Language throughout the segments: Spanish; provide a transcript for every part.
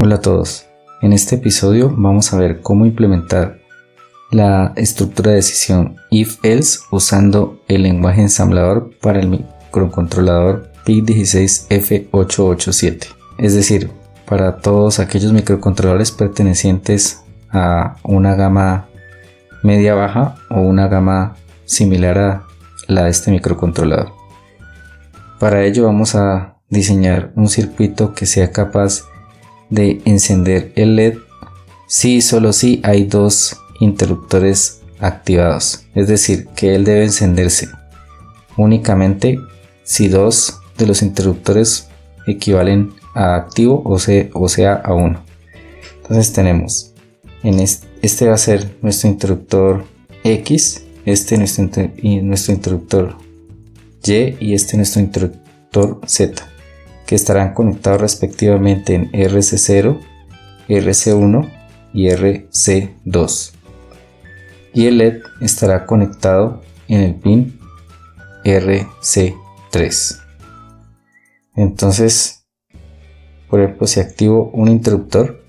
Hola a todos, en este episodio vamos a ver cómo implementar la estructura de decisión if-else usando el lenguaje ensamblador para el microcontrolador PIC16F887, es decir, para todos aquellos microcontroladores pertenecientes a una gama media baja o una gama similar a la de este microcontrolador. Para ello vamos a diseñar un circuito que sea capaz de encender el LED si y solo si hay dos interruptores activados, es decir, que él debe encenderse únicamente si dos de los interruptores equivalen a activo o sea a 1. Entonces tenemos este va a ser nuestro interruptor X, nuestro interruptor Y y nuestro interruptor Z, que estarán conectados respectivamente en RC0, RC1 y RC2, y el LED estará conectado en el pin RC3. Entonces, por ejemplo, si activo un interruptor,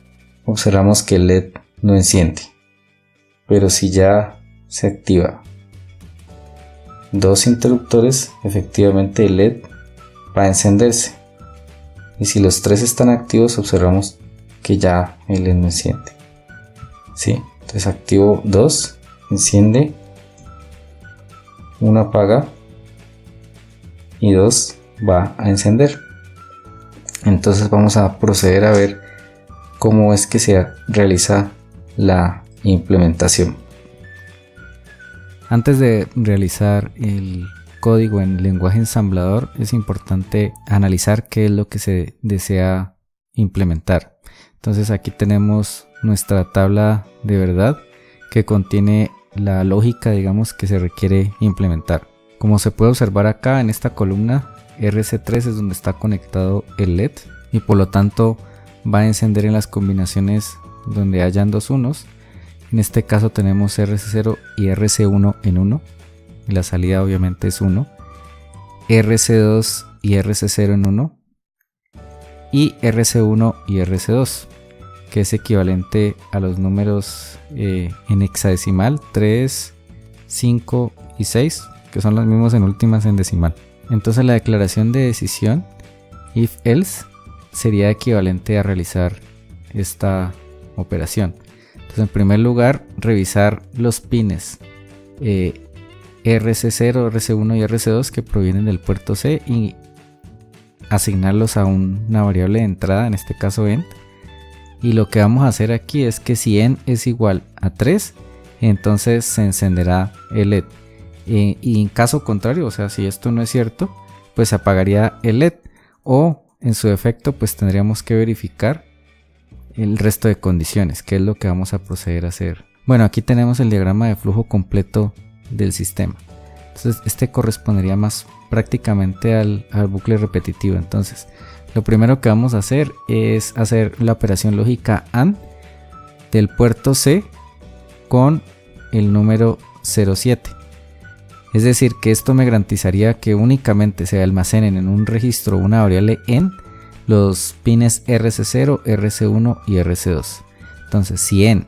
observamos que el LED no enciende, pero si ya se activa dos interruptores, efectivamente el LED va a encenderse, y si los tres están activos observamos que ya el LED no enciende. ¿Sí? Entonces activo 2, enciende, 1 apaga y 2 va a encender. Entonces vamos a proceder a ver cómo es que se realiza la implementación. Antes de realizar el código en lenguaje ensamblador, es importante analizar qué es lo que se desea implementar. Entonces aquí tenemos nuestra tabla de verdad que contiene la lógica, digamos, que se requiere implementar. Como se puede observar acá en esta columna, RC3 es donde está conectado el LED y por lo tanto va a encender en las combinaciones donde hayan dos unos. En este caso tenemos RC0 y RC1 en 1, y la salida obviamente es 1, RC2 y RC0 en 1, y RC1 y RC2, que es equivalente a los números en hexadecimal 3, 5 y 6, que son los mismos en últimas en decimal. Entonces la declaración de decisión if-else sería equivalente a realizar esta operación. Entonces, en primer lugar, revisar los pines RC0, RC1 y RC2 que provienen del puerto C y asignarlos a una variable de entrada, en este caso end. Y lo que vamos a hacer aquí es que si n es igual a 3, entonces se encenderá el LED. Y en caso contrario, o sea, si esto no es cierto, pues se apagaría el LED. O en su defecto, pues tendríamos que verificar el resto de condiciones, que es lo que vamos a proceder a hacer. Bueno, aquí tenemos el diagrama de flujo completo del sistema. Entonces este correspondería más prácticamente al bucle repetitivo. Entonces lo primero que vamos a hacer es hacer la operación lógica AND del puerto C con el número 07. Es decir, que esto me garantizaría que únicamente se almacenen en un registro una variable en los pines RC0, RC1 y RC2. Entonces, si n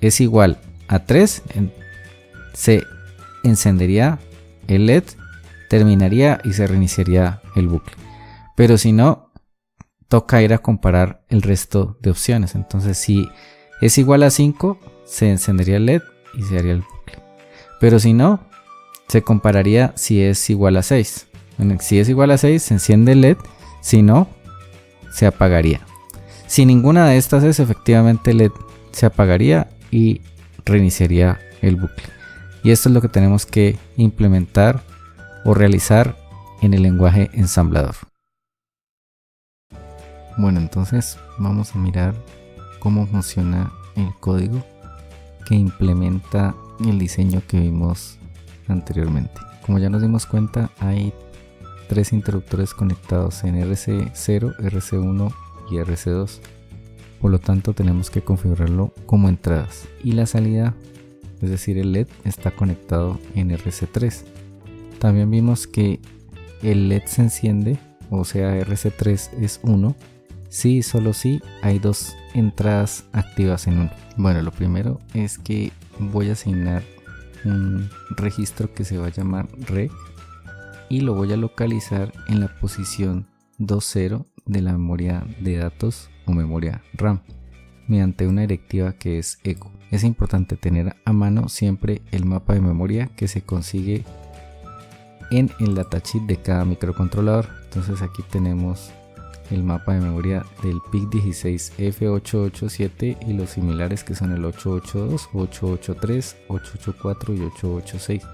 es igual a 3, se encendería el LED, terminaría y se reiniciaría el bucle. Pero si no, toca ir a comparar el resto de opciones. Entonces, si es igual a 5, se encendería el LED y se haría el bucle. Pero si no, se compararía si es igual a 6. Bueno, si es igual a 6, se enciende el LED. Si no, se apagaría. Si ninguna de estas es, efectivamente el LED se apagaría y reiniciaría el bucle. Y esto es lo que tenemos que implementar o realizar en el lenguaje ensamblador. Bueno, entonces vamos a mirar cómo funciona el código que implementa el diseño que vimos anteriormente. Como ya nos dimos cuenta, hay tres interruptores conectados en RC0, RC1 y RC2. Por lo tanto, tenemos que configurarlo como entradas. Y la salida, es decir, el LED, está conectado en RC3. También vimos que el LED se enciende, o sea, RC3 es 1, sí, solo sí, hay dos entradas activas en uno. Bueno, lo primero es que voy a asignar un registro que se va a llamar reg y lo voy a localizar en la posición 2.0 de la memoria de datos o memoria RAM mediante una directiva que es echo. Es importante tener a mano siempre el mapa de memoria que se consigue en el datasheet de cada microcontrolador. Entonces aquí tenemos el mapa de memoria del PIC16F887 y los similares que son el 882, 883, 884 y 886.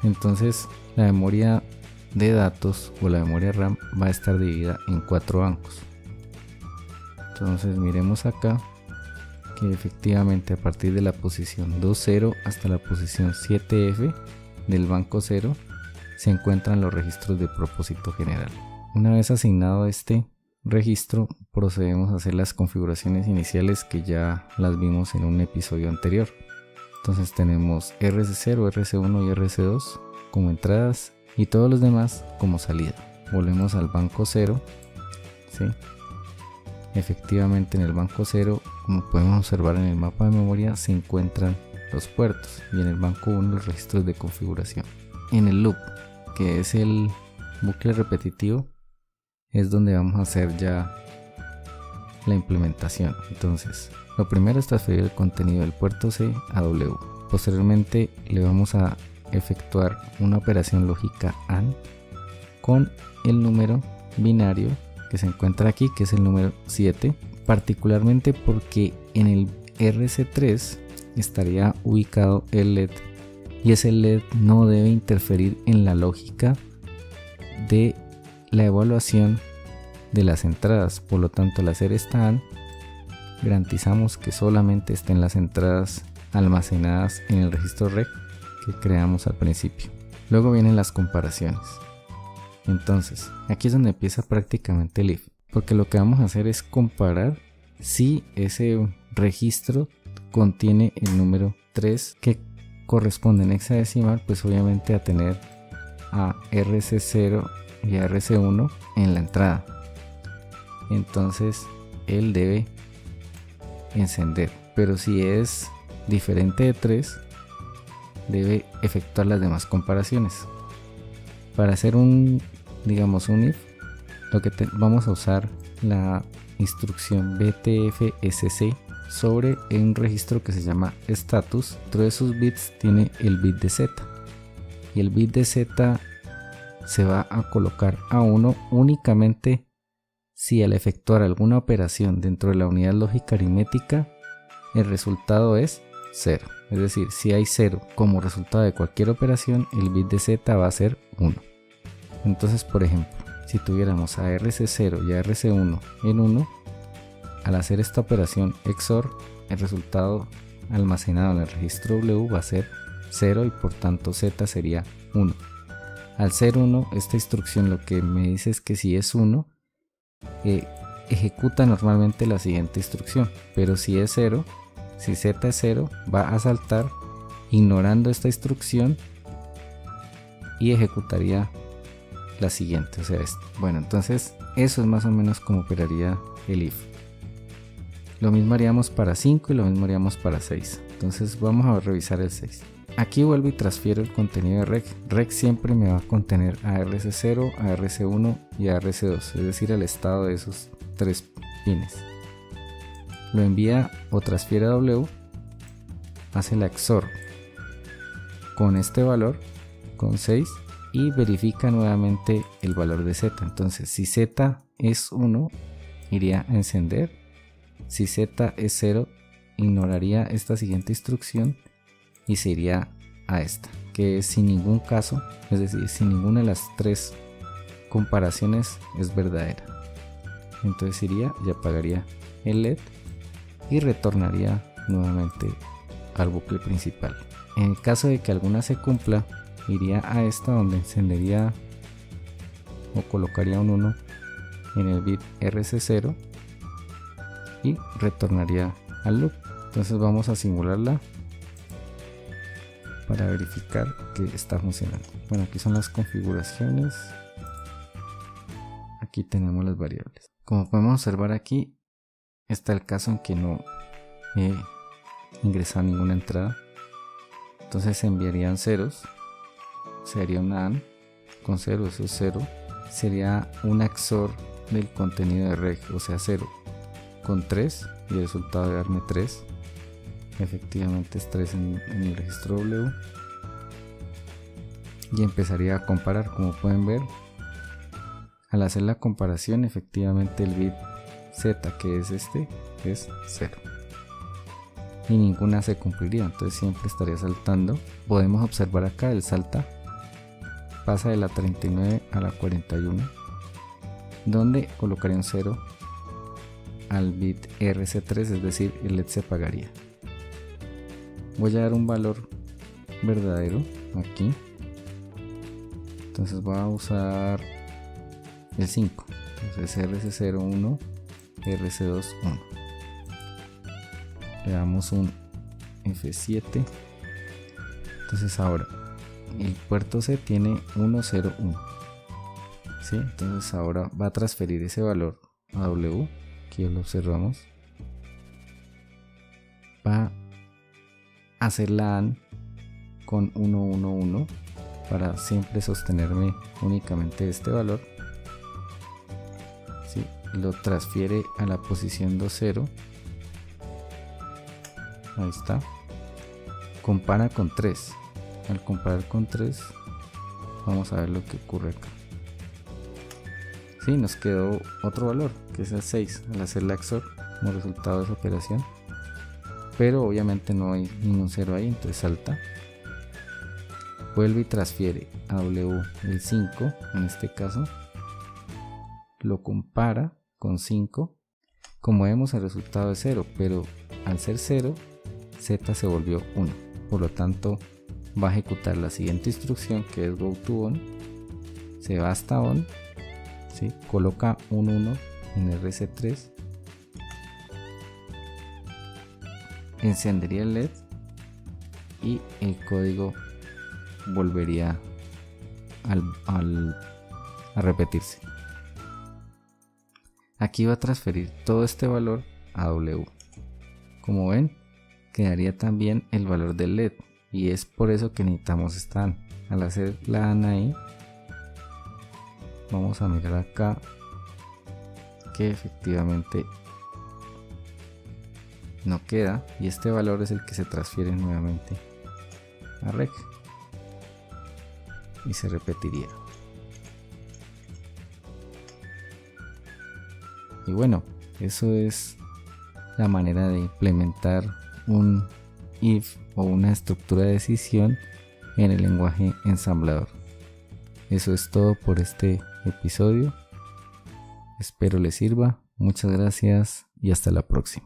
Entonces la memoria de datos o la memoria RAM va a estar dividida en 4 bancos. Entonces miremos acá que efectivamente a partir de la posición 2.0 hasta la posición 7F del banco 0 se encuentran los registros de propósito general. Una vez asignado este registro, procedemos a hacer las configuraciones iniciales que ya las vimos en un episodio anterior. Entonces tenemos RC0, RC1 y RC2 como entradas y todos los demás como salida. Volvemos al banco 0, ¿sí? Efectivamente en el banco 0, como podemos observar en el mapa de memoria, se encuentran los puertos y en el banco 1 los registros de configuración. En el loop, que es el bucle repetitivo, es donde vamos a hacer ya la implementación. Entonces lo primero es transferir el contenido del puerto C a W. Posteriormente le vamos a efectuar una operación lógica AND con el número binario que se encuentra aquí, que es el número 7, particularmente porque en el RC3 estaría ubicado el LED y ese LED no debe interferir en la lógica de la evaluación de las entradas. Por lo tanto, al hacer esta AND garantizamos que solamente estén las entradas almacenadas en el registro reg que creamos al principio. Luego vienen las comparaciones. Entonces aquí es donde empieza prácticamente el if, porque lo que vamos a hacer es comparar si ese registro contiene el número 3 que corresponde en hexadecimal, pues obviamente a tener a RC0 y a RC1 en la entrada. Entonces él debe encender, pero si es diferente de 3 debe efectuar las demás comparaciones. Para hacer un if, vamos a usar la instrucción btfsc sobre un registro que se llama status. Dentro de esos bits tiene el bit de z y el bit de z se va a colocar a 1 únicamente si al efectuar alguna operación dentro de la unidad lógica aritmética el resultado es 0. Es decir, si hay 0 como resultado de cualquier operación, el bit de z va a ser 1. Entonces, por ejemplo, si tuviéramos a RC0 y a RC1 en 1, al hacer esta operación XOR, el resultado almacenado en el registro W va a ser 0 y por tanto Z sería 1. Al ser 1, esta instrucción lo que me dice es que si es 1, ejecuta normalmente la siguiente instrucción, pero si es 0, si Z es 0, va a saltar ignorando esta instrucción y ejecutaría la siguiente, o sea, bueno, entonces eso es más o menos como operaría el if. Lo mismo haríamos para 5 y lo mismo haríamos para 6. Entonces vamos a revisar el 6. Aquí vuelvo y transfiero el contenido de reg. Reg siempre me va a contener a RC0, a RC1 y a RC2, es decir, el estado de esos 3 pines. Lo envía o transfiere a W, hace la XOR con este valor, con 6, y verifica nuevamente el valor de Z. Entonces si Z es 1, iría a encender. Si Z es 0, ignoraría esta siguiente instrucción y se iría a esta, que es sin ningún caso, es decir, si ninguna de las 3 comparaciones es verdadera. Entonces iría y apagaría el LED y retornaría nuevamente al bucle principal. En el caso de que alguna se cumpla, iría a esta donde encendería o colocaría un 1 en el bit RC0 y retornaría al loop. Entonces vamos a simularla para verificar que está funcionando. Bueno, aquí son las configuraciones, aquí tenemos las variables. Como podemos observar aquí, está el caso en que no he ingresado ninguna entrada. Entonces se enviarían ceros. Sería una AND con 0, eso es 0. Sería un XOR del contenido de reg, o sea 0 con 3, y el resultado de darme 3. Efectivamente es 3 en el registro W. Y empezaría a comparar. Como pueden ver, al hacer la comparación, efectivamente el bit Z, que es este, es 0. Y ninguna se cumpliría, entonces siempre estaría saltando. Podemos observar acá el salta pasa de la 39 a la 41, donde colocaría un 0 al bit RC3, es decir, el LED se apagaría. Voy a dar un valor verdadero aquí, entonces voy a usar el 5, entonces RC0 1, RC2 1. Le damos un F7. Entonces ahora el puerto C tiene 1, 0, 1. ¿Sí? Entonces ahora va a transferir ese valor a W. Aquí lo observamos. Va a hacer la AND con 1, 1, 1 para siempre sostenerme únicamente de este valor. ¿Sí? Lo transfiere a la posición 2, 0. Ahí está. Compara con 3. Al comparar con 3, vamos a ver lo que ocurre acá. Sí, nos quedó otro valor, que es el 6, al hacer la XOR como resultado de esa operación. Pero obviamente no hay ningún 0 ahí, entonces salta. Vuelve y transfiere a W el 5, en este caso. Lo compara con 5. Como vemos, el resultado es 0, pero al ser 0, Z se volvió 1. Por lo tanto, va a ejecutar la siguiente instrucción, que es go to on. Se va hasta on, ¿sí? Coloca un 1 en RC3, encendería el LED y el código volvería a repetirse. Aquí va a transferir todo este valor a W. Como ven, quedaría también el valor del LED, y es por eso que necesitamos esta AND. Al hacer la AND ahí, vamos a mirar acá que efectivamente no queda, y este valor es el que se transfiere nuevamente a reg y se repetiría. Y bueno, eso es la manera de implementar un if o una estructura de decisión en el lenguaje ensamblador. Eso es todo por este episodio. Espero les sirva. Muchas gracias y hasta la próxima.